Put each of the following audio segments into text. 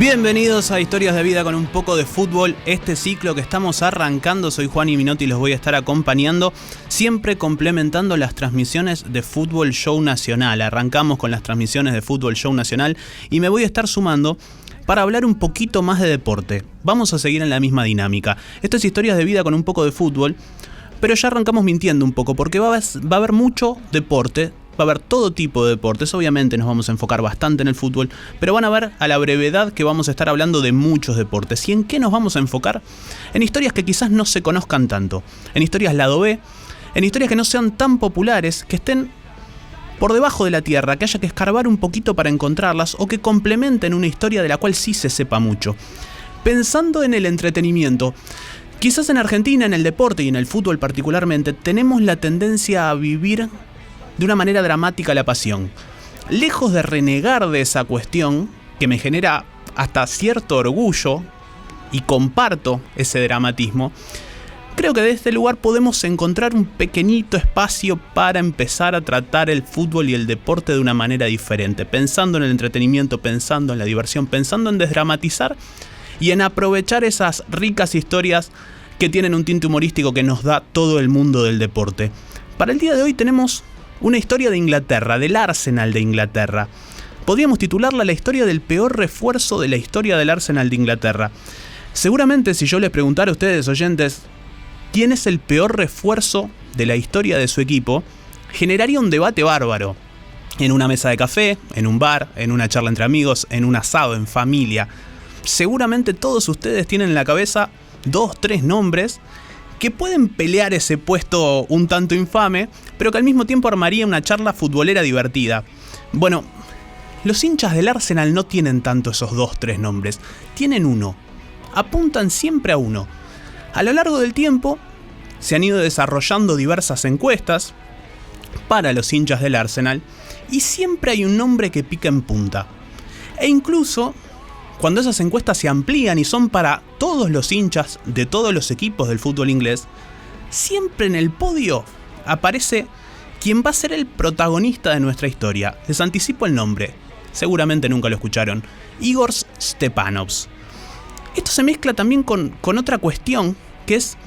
Bienvenidos a Historias de Vida con un poco de fútbol. Este ciclo que estamos arrancando, soy Juani Minotti y los voy a estar acompañando, siempre complementando las transmisiones de Fútbol Show Nacional. Arrancamos con las transmisiones de Fútbol Show Nacional y me voy a estar sumando para hablar un poquito más de deporte. Vamos a seguir en la misma dinámica. Esto es Historias de Vida con un poco de fútbol, pero ya arrancamos mintiendo un poco porque va a haber mucho deporte. Va a haber todo tipo de deportes, obviamente nos vamos a enfocar bastante en el fútbol, pero van a ver a la brevedad que vamos a estar hablando de muchos deportes. ¿Y en qué nos vamos a enfocar? En historias que quizás no se conozcan tanto, en historias lado B, en historias que no sean tan populares, que estén por debajo de la tierra, que haya que escarbar un poquito para encontrarlas o que complementen una historia de la cual sí se sepa mucho. Pensando en el entretenimiento, quizás en Argentina, en el deporte y en el fútbol particularmente, tenemos la tendencia a vivir de una manera dramática la pasión. Lejos de renegar de esa cuestión, que me genera hasta cierto orgullo, y comparto ese dramatismo, creo que de este lugar podemos encontrar un pequeñito espacio para empezar a tratar el fútbol y el deporte de una manera diferente, pensando en el entretenimiento, pensando en la diversión, pensando en desdramatizar y en aprovechar esas ricas historias que tienen un tinte humorístico que nos da todo el mundo del deporte. Para el día de hoy tenemos una historia de Inglaterra, del Arsenal de Inglaterra. Podríamos titularla la historia del peor refuerzo de la historia del Arsenal de Inglaterra. Seguramente si yo les preguntara a ustedes, oyentes, ¿quién es el peor refuerzo de la historia de su equipo?, generaría un debate bárbaro. En una mesa de café, en un bar, en una charla entre amigos, en un asado, en familia. Seguramente todos ustedes tienen en la cabeza 2, 3 nombres que pueden pelear ese puesto un tanto infame, pero que al mismo tiempo armaría una charla futbolera divertida. Bueno, los hinchas del Arsenal no tienen tanto esos 2, 3 nombres, tienen uno. Apuntan siempre a uno. A lo largo del tiempo se han ido desarrollando diversas encuestas para los hinchas del Arsenal y siempre hay un nombre que pica en punta. E incluso cuando esas encuestas se amplían y son para todos los hinchas de todos los equipos del fútbol inglés, siempre en el podio aparece quien va a ser el protagonista de nuestra historia. Les anticipo el nombre, seguramente nunca lo escucharon: Igor Stepanovs. Esto se mezcla también con otra cuestión que es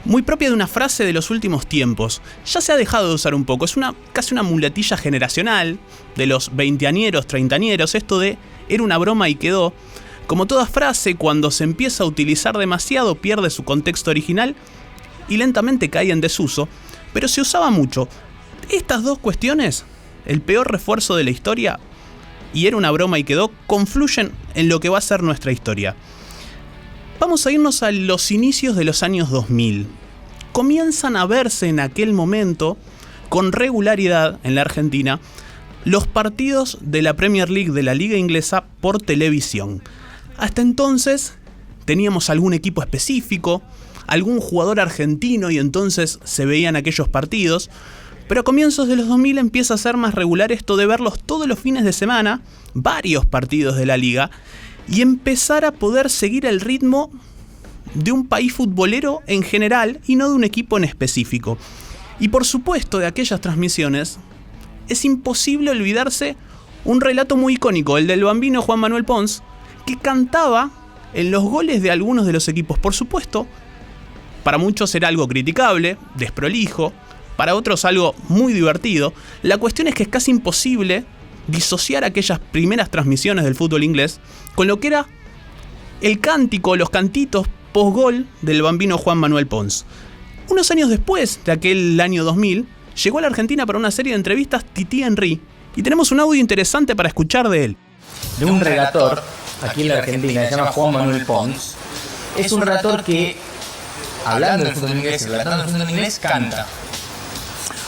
muy propia de una frase de los últimos tiempos. Ya se ha dejado de usar un poco, es casi una muletilla generacional de los veinteañeros, treintañeros, esto de era una broma y quedó. Como toda frase, cuando se empieza a utilizar demasiado pierde su contexto original y lentamente cae en desuso, pero se usaba mucho. Estas dos cuestiones, el peor refuerzo de la historia y era una broma y quedó, confluyen en lo que va a ser nuestra historia. Vamos a irnos a los inicios de los años 2000. Comienzan a verse en aquel momento, con regularidad en la Argentina, los partidos de la Premier League, de la Liga Inglesa, por televisión. Hasta entonces teníamos algún equipo específico, algún jugador argentino y entonces se veían aquellos partidos, pero a comienzos de los 2000 empieza a ser más regular esto de verlos todos los fines de semana, varios partidos de la liga, y empezar a poder seguir el ritmo de un país futbolero en general y no de un equipo en específico. Y por supuesto, de aquellas transmisiones es imposible olvidarse un relato muy icónico, el del bambino Juan Manuel Pons, que cantaba en los goles de algunos de los equipos. Por supuesto, para muchos era algo criticable, desprolijo, para otros algo muy divertido. La cuestión es que es casi imposible disociar aquellas primeras transmisiones del fútbol inglés con lo que era el cántico, los cantitos post-gol del bambino Juan Manuel Pons. Unos años después de aquel año 2000, llegó a la Argentina para una serie de entrevistas Titi Henry y tenemos un audio interesante para escuchar de él. De un relator aquí en la Argentina, se llama Juan Manuel Pons. Es un relator que, hablando del fútbol inglés, relatando el fútbol inglés, canta.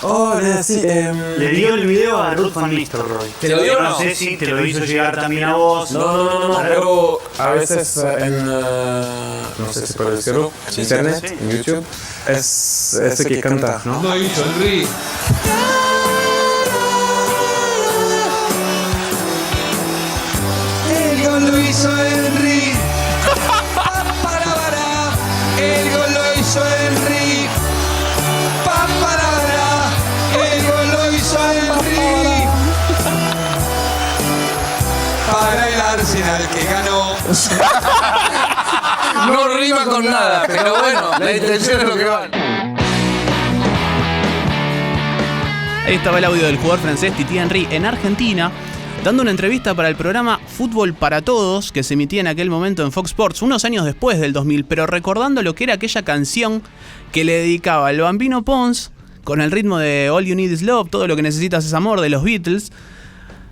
Oh, sí, le dio el video a Ruth Van Nistelrooy. ¿Te lo dio o no? No sé si te lo hizo llegar también a vos. No, pero a veces en, no sé si puedo decirlo, en internet, sí. en YouTube, es ese que canta, ¿no? Lo hizo Henry. El gol lo hizo Henry. El gol lo hizo Henry. El gol lo hizo Henry. para el Arsenal que ganó. No rima con nada, pero bueno, la intención es lo que va. Ahí estaba el audio del jugador francés Titi Henry en Argentina, dando una entrevista para el programa Fútbol para Todos, que se emitía en aquel momento en Fox Sports, unos años después del 2000, pero recordando lo que era aquella canción que le dedicaba al Bambino Pons, con el ritmo de All You Need Is Love, Todo lo que necesitas es amor, de los Beatles,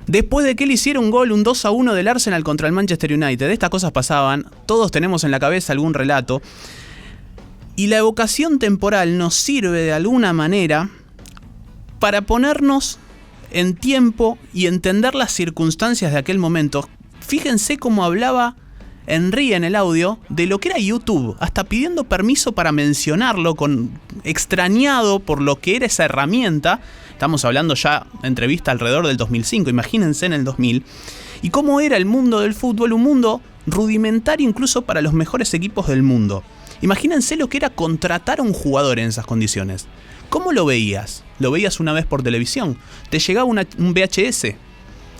después de que él hiciera un gol, un 2-1 del Arsenal contra el Manchester United. Estas cosas pasaban, todos tenemos en la cabeza algún relato, y la evocación temporal nos sirve de alguna manera para ponernos en tiempo y entender las circunstancias de aquel momento. Fíjense cómo hablaba Henry en el audio de lo que era YouTube, hasta pidiendo permiso para mencionarlo, extrañado por lo que era esa herramienta. Estamos hablando ya de entrevista alrededor del 2005, imagínense en el 2000, y cómo era el mundo del fútbol, un mundo rudimentario incluso para los mejores equipos del mundo. Imagínense lo que era contratar a un jugador en esas condiciones. ¿Cómo lo veías? Lo veías una vez por televisión, te llegaba un VHS,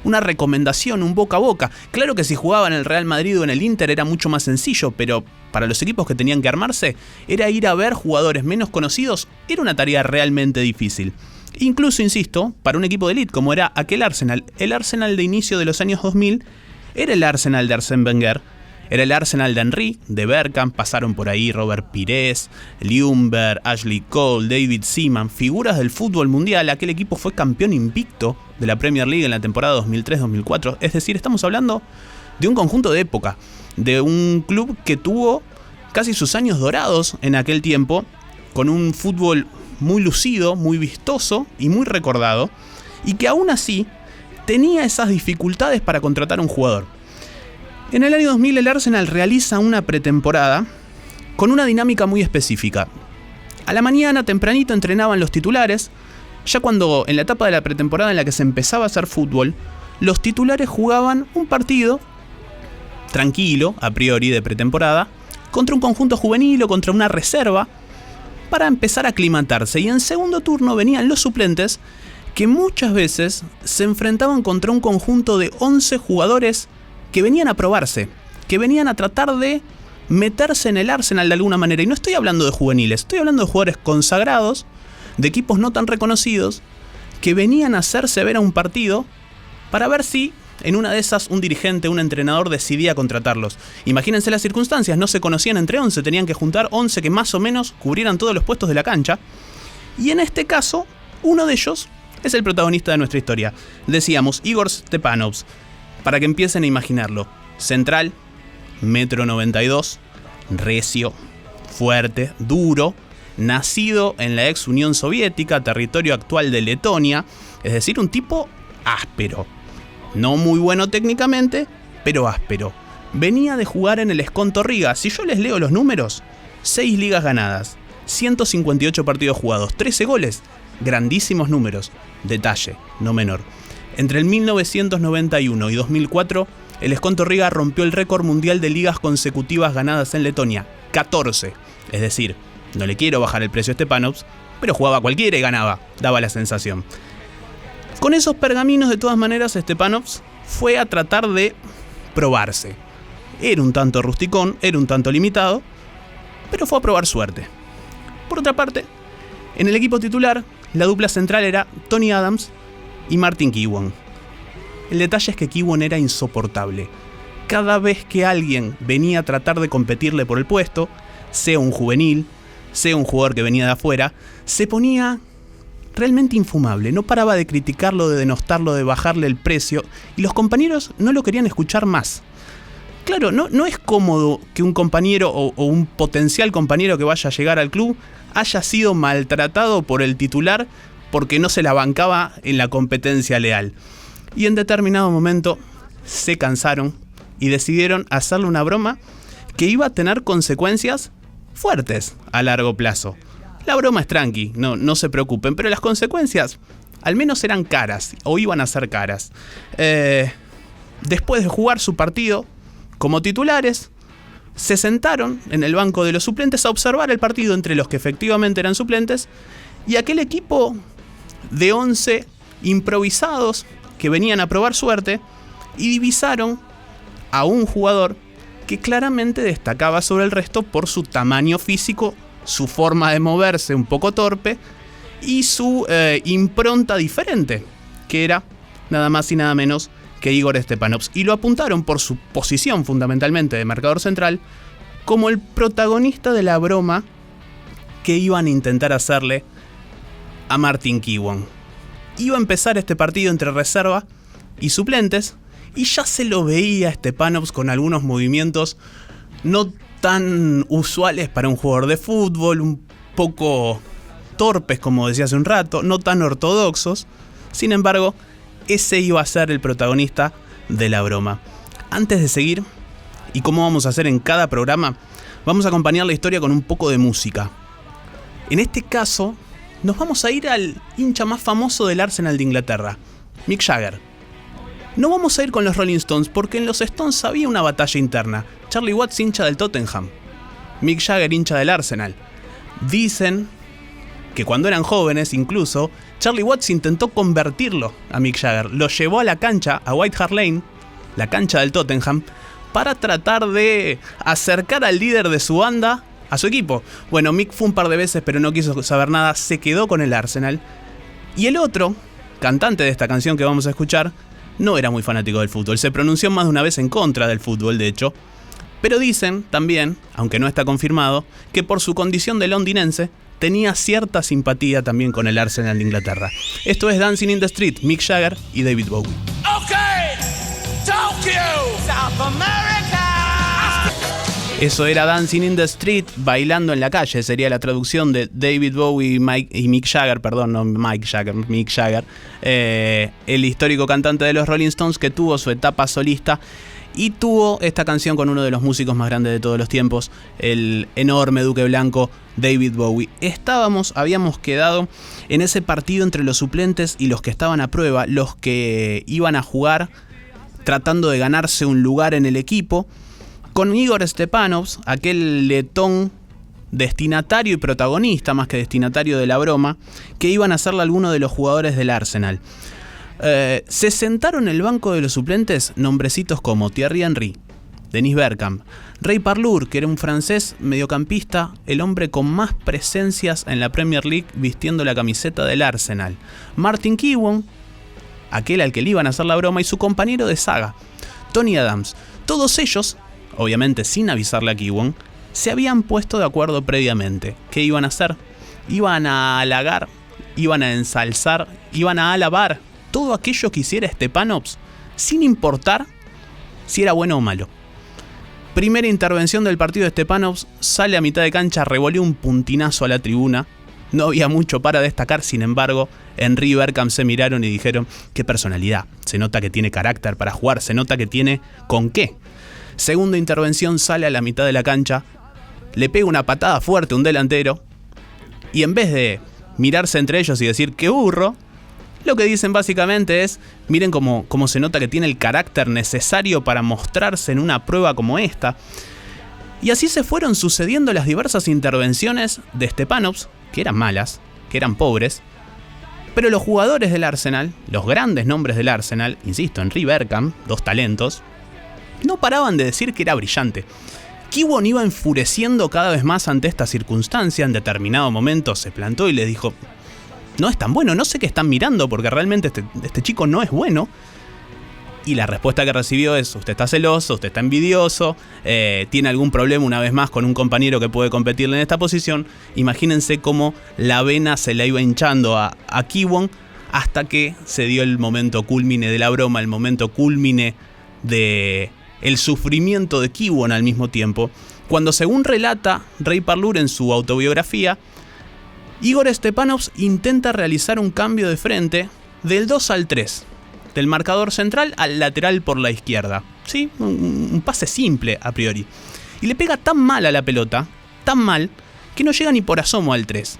una recomendación, un boca a boca. Claro que si jugaba en el Real Madrid o en el Inter era mucho más sencillo, pero para los equipos que tenían que armarse, era ir a ver jugadores menos conocidos, era una tarea realmente difícil. Incluso, insisto, para un equipo de elite como era aquel Arsenal, el Arsenal de inicio de los años 2000, era el Arsenal de Arsène Wenger, era el Arsenal de Henry, de Bergkamp, pasaron por ahí Robert Pires, Ljungberg, Ashley Cole, David Seaman, figuras del fútbol mundial. Aquel equipo fue campeón invicto de la Premier League en la temporada 2003-2004. Es decir, estamos hablando de un conjunto de época, de un club que tuvo casi sus años dorados en aquel tiempo, con un fútbol muy lucido, muy vistoso y muy recordado, y que aún así tenía esas dificultades para contratar un jugador. En el año 2000 el Arsenal realiza una pretemporada con una dinámica muy específica. A la mañana, tempranito, entrenaban los titulares. Ya cuando en la etapa de la pretemporada en la que se empezaba a hacer fútbol, los titulares jugaban un partido tranquilo, a priori de pretemporada, contra un conjunto juvenil o contra una reserva, para empezar a aclimatarse. Y en segundo turno venían los suplentes, que muchas veces se enfrentaban contra un conjunto de 11 jugadores que venían a probarse, que venían a tratar de meterse en el Arsenal de alguna manera. Y no estoy hablando de juveniles, estoy hablando de jugadores consagrados, de equipos no tan reconocidos, que venían a hacerse ver a un partido para ver si en una de esas un dirigente, un entrenador decidía contratarlos. Imagínense las circunstancias, no se conocían entre 11, tenían que juntar 11 que más o menos cubrieran todos los puestos de la cancha. Y en este caso, uno de ellos es el protagonista de nuestra historia. Decíamos, Igor Stepanovs. Para que empiecen a imaginarlo, central, 1,92 m, recio, fuerte, duro, nacido en la ex Unión Soviética, territorio actual de Letonia, es decir, un tipo áspero. No muy bueno técnicamente, pero áspero. Venía de jugar en el Skonto Riga. Si yo les leo los números, 6 ligas ganadas, 158 partidos jugados, 13 goles, grandísimos números. Detalle, no menor. Entre el 1991 y 2004, el Skonto Riga rompió el récord mundial de ligas consecutivas ganadas en Letonia, 14. Es decir, no le quiero bajar el precio a Stepanovs, pero jugaba cualquiera y ganaba, daba la sensación. Con esos pergaminos, de todas maneras, Stepanovs fue a tratar de probarse. Era un tanto rusticón, era un tanto limitado, pero fue a probar suerte. Por otra parte, en el equipo titular, la dupla central era Tony Adams y Martin Keown. El detalle es que Keown era insoportable. Cada vez que alguien venía a tratar de competirle por el puesto, sea un juvenil, sea un jugador que venía de afuera, se ponía realmente infumable. No paraba de criticarlo, de denostarlo, de bajarle el precio, y los compañeros no lo querían escuchar más. Claro, no es cómodo que un compañero o un potencial compañero que vaya a llegar al club haya sido maltratado por el titular porque no se la bancaba en la competencia leal. Y en determinado momento se cansaron y decidieron hacerle una broma que iba a tener consecuencias fuertes a largo plazo. La broma es tranqui, no se preocupen, pero las consecuencias al menos eran caras, o iban a ser caras. Después de jugar su partido como titulares, se sentaron en el banco de los suplentes a observar el partido entre los que efectivamente eran suplentes, y aquel equipo de 11 improvisados que venían a probar suerte y divisaron a un jugador que claramente destacaba sobre el resto por su tamaño físico, su forma de moverse un poco torpe y su impronta diferente, que era nada más y nada menos que Igor Stepanovs. Y lo apuntaron por su posición fundamentalmente de marcador central como el protagonista de la broma que iban a intentar hacerle a Martin Kiwon. Iba a empezar este partido entre reserva y suplentes y ya se lo veía a Stepanovs con algunos movimientos no tan usuales para un jugador de fútbol, un poco torpes como decía hace un rato, no tan ortodoxos. Sin embargo, ese iba a ser el protagonista de la broma. Antes de seguir, y como vamos a hacer en cada programa, vamos a acompañar la historia con un poco de música. En este caso, nos vamos a ir al hincha más famoso del Arsenal de Inglaterra, Mick Jagger. No vamos a ir con los Rolling Stones porque en los Stones había una batalla interna. Charlie Watts, hincha del Tottenham, Mick Jagger, hincha del Arsenal. Dicen que cuando eran jóvenes, incluso, Charlie Watts intentó convertirlo a Mick Jagger. Lo llevó a la cancha, a White Hart Lane, la cancha del Tottenham, para tratar de acercar al líder de su banda a su equipo. Bueno, Mick fue un par de veces, pero no quiso saber nada, se quedó con el Arsenal. Y el otro, cantante de esta canción que vamos a escuchar, no era muy fanático del fútbol. Se pronunció más de una vez en contra del fútbol, de hecho. Pero dicen también, aunque no está confirmado, que por su condición de londinense, tenía cierta simpatía también con el Arsenal de Inglaterra. Esto es Dancing in the Street, Mick Jagger y David Bowie. Okay, Tokyo, South America. Eso era Dancing in the Street, bailando en la calle, sería la traducción de David Bowie y Mick Jagger, perdón, no Mike Jagger, Mick Jagger, el histórico cantante de los Rolling Stones que tuvo su etapa solista y tuvo esta canción con uno de los músicos más grandes de todos los tiempos, el enorme Duque Blanco, David Bowie. Habíamos quedado en ese partido entre los suplentes y los que estaban a prueba, los que iban a jugar tratando de ganarse un lugar en el equipo, con Igor Stepanovs, aquel letón destinatario y protagonista, más que destinatario de la broma, que iban a hacerle algunos de los jugadores del Arsenal. Se sentaron en el banco de los suplentes nombrecitos como Thierry Henry, Dennis Bergkamp, Ray Parlour, que era un francés mediocampista, el hombre con más presencias en la Premier League vistiendo la camiseta del Arsenal, Martin Kiwon, aquel al que le iban a hacer la broma, y su compañero de saga, Tony Adams. Todos ellos, obviamente sin avisarle a Kiwon, se habían puesto de acuerdo previamente. ¿Qué iban a hacer? Iban a halagar, iban a ensalzar, iban a alabar todo aquello que hiciera Stepanovs, sin importar si era bueno o malo. Primera intervención del partido de Stepanovs, sale a mitad de cancha, revolvió un puntinazo a la tribuna. No había mucho para destacar, sin embargo, Henry y Bergkamp se miraron y dijeron: qué personalidad, se nota que tiene carácter para jugar, se nota que tiene con qué. Segunda intervención, sale a la mitad de la cancha, le pega una patada fuerte a un delantero y en vez de mirarse entre ellos y decir qué burro, lo que dicen básicamente es: miren cómo se nota que tiene el carácter necesario para mostrarse en una prueba como esta. Y así se fueron sucediendo las diversas intervenciones de Stepanovs, que eran malas, que eran pobres, pero los jugadores del Arsenal, los grandes nombres del Arsenal, insisto, Henry y Bergkamp, dos talentos, no paraban de decir que era brillante. Kiwon iba enfureciendo cada vez más ante esta circunstancia. En determinado momento se plantó y le dijo: no es tan bueno, no sé qué están mirando porque realmente este chico no es bueno. Y la respuesta que recibió es: usted está celoso, usted está envidioso, tiene algún problema una vez más con un compañero que puede competirle en esta posición. Imagínense cómo la vena se la iba hinchando a Kiwon hasta que se dio el momento cúlmine de la broma, el momento cúlmine de el sufrimiento de Kiwon al mismo tiempo, cuando, según relata Ray Parlour en su autobiografía, Igor Stepanovs intenta realizar un cambio de frente del 2 al 3, del marcador central al lateral por la izquierda. ¿Sí? Un pase simple a priori. Y le pega tan mal a la pelota, tan mal, que no llega ni por asomo al 3.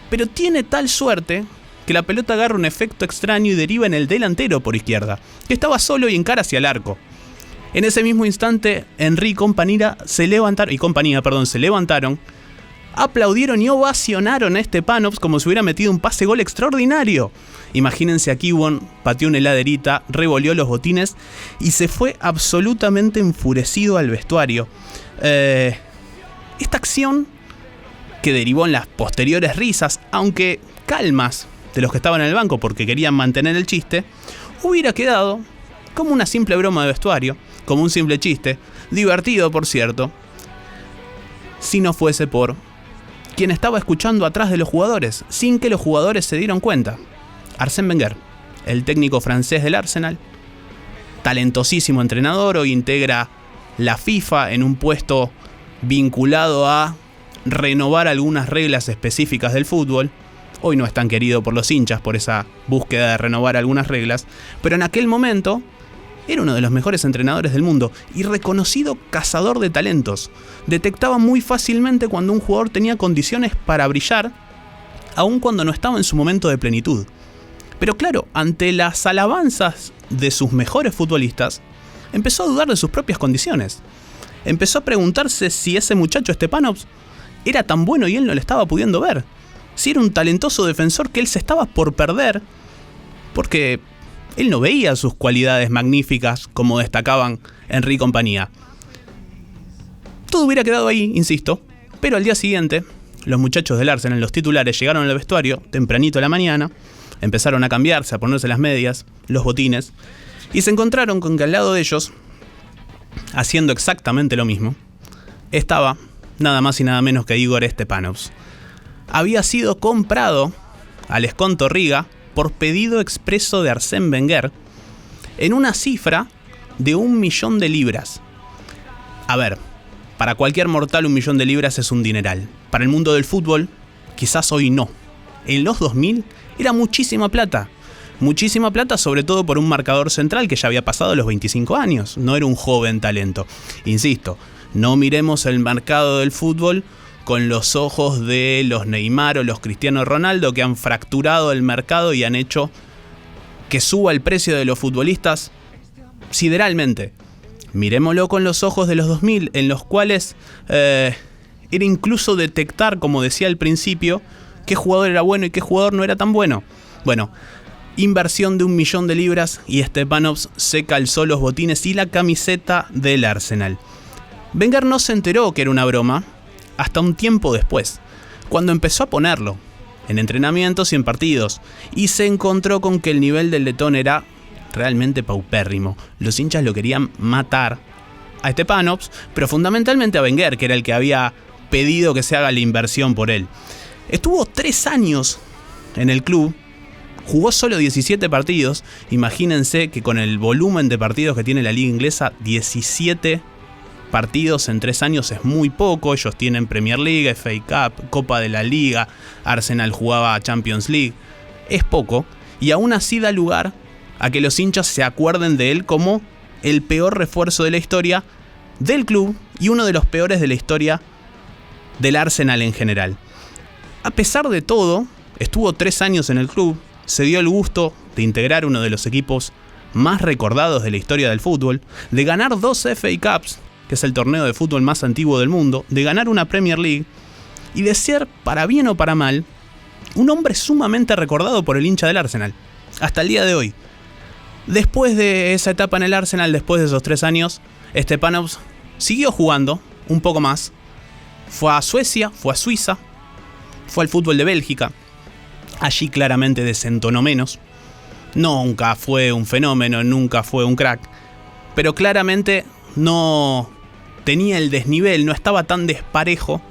Pero tiene tal suerte que la pelota agarra un efecto extraño y deriva en el delantero por izquierda, que estaba solo y encara hacia el arco. En ese mismo instante, Henry y compañía se levantaron, aplaudieron y ovacionaron a Stepanovs como si hubiera metido un pase gol extraordinario. Imagínense a Kiwon, pateó una heladerita, revolvió los botines y se fue absolutamente enfurecido al vestuario. Esta acción, que derivó en las posteriores risas, aunque calmas, de los que estaban en el banco porque querían mantener el chiste, hubiera quedado como una simple broma de vestuario, como un simple chiste, divertido por cierto, si no fuese por quien estaba escuchando atrás de los jugadores, sin que los jugadores se dieran cuenta. Arsène Wenger, el técnico francés del Arsenal, talentosísimo entrenador, hoy integra la FIFA en un puesto vinculado a renovar algunas reglas específicas del fútbol. Hoy no es tan querido por los hinchas por esa búsqueda de renovar algunas reglas, pero en aquel momento era uno de los mejores entrenadores del mundo y reconocido cazador de talentos. Detectaba muy fácilmente cuando un jugador tenía condiciones para brillar, aun cuando no estaba en su momento de plenitud. Pero claro, ante las alabanzas de sus mejores futbolistas, empezó a dudar de sus propias condiciones. Empezó a preguntarse si ese muchacho Stepanovs era tan bueno y él no le estaba pudiendo ver. Si era un talentoso defensor que él se estaba por perder, porque él no veía sus cualidades magníficas como destacaban Henry y compañía. Todo hubiera quedado ahí, insisto, pero al día siguiente, los muchachos del Arsenal, los titulares, llegaron al vestuario tempranito a la mañana, empezaron a cambiarse, a ponerse las medias, los botines, y se encontraron con que al lado de ellos, haciendo exactamente lo mismo, estaba nada más y nada menos que Igor Stepanovs. Había sido comprado al Esconto Riga por pedido expreso de Arsène Wenger en una cifra de 1 millón de libras. A ver, para cualquier mortal 1 millón de libras es un dineral. Para el mundo del fútbol, quizás hoy no. En los 2000 era muchísima plata. Muchísima plata, sobre todo por un marcador central que ya había pasado los 25 años. No era un joven talento. Insisto, no miremos el mercado del fútbol con los ojos de los Neymar o los Cristiano Ronaldo, que han fracturado el mercado y han hecho que suba el precio de los futbolistas sideralmente. Miremoslo con los ojos de los 2000, en los cuales era incluso detectar, como decía al principio, qué jugador era bueno y qué jugador no era tan bueno. Bueno, inversión de 1 millón de libras y Stepanovs se calzó los botines y la camiseta del Arsenal. Wenger no se enteró que era una broma hasta un tiempo después, cuando empezó a ponerlo en entrenamientos y en partidos, y se encontró con que el nivel del letón era realmente paupérrimo. Los hinchas lo querían matar a Stepanovs, pero fundamentalmente a Wenger, que era el que había pedido que se haga la inversión por él. Estuvo 3 años en el club, jugó solo 17 partidos. Imagínense que con el volumen de partidos que tiene la liga inglesa, 17 partidos en 3 años es muy poco. Ellos tienen Premier League, FA Cup, Copa de la Liga, Arsenal jugaba Champions League. Es poco, y aún así da lugar a que los hinchas se acuerden de él como el peor refuerzo de la historia del club y uno de los peores de la historia del Arsenal en general. A pesar de todo, estuvo 3 años en el club, se dio el gusto de integrar uno de los equipos más recordados de la historia del fútbol, de ganar 2 FA Cups, que es el torneo de fútbol más antiguo del mundo, de ganar una Premier League y de ser, para bien o para mal, un hombre sumamente recordado por el hincha del Arsenal, hasta el día de hoy. Después de esa etapa en el Arsenal, después de esos 3 años, Stepanovs siguió jugando un poco más. Fue a Suecia, fue a Suiza, fue al fútbol de Bélgica. Allí claramente desentonó menos. Nunca fue un fenómeno, nunca fue un crack, pero claramente no tenía el desnivel, no estaba tan desparejo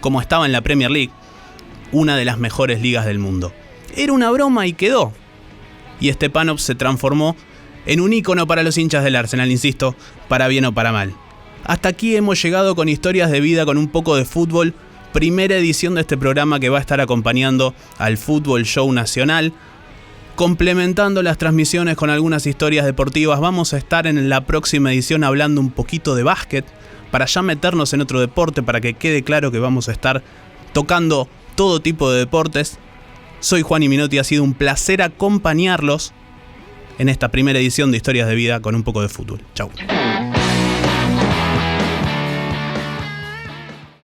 como estaba en la Premier League, una de las mejores ligas del mundo. Era una broma y quedó. Y Stepanovs se transformó en un ícono para los hinchas del Arsenal, insisto, para bien o para mal. Hasta aquí hemos llegado con historias de vida con un poco de fútbol. Primera edición de este programa que va a estar acompañando al Fútbol Show Nacional. Complementando las transmisiones con algunas historias deportivas, vamos a estar en la próxima edición hablando un poquito de básquet, para ya meternos en otro deporte, para que quede claro que vamos a estar tocando todo tipo de deportes. Soy Juan Minotti, ha sido un placer acompañarlos en esta primera edición de Historias de Vida con un poco de fútbol. Chau.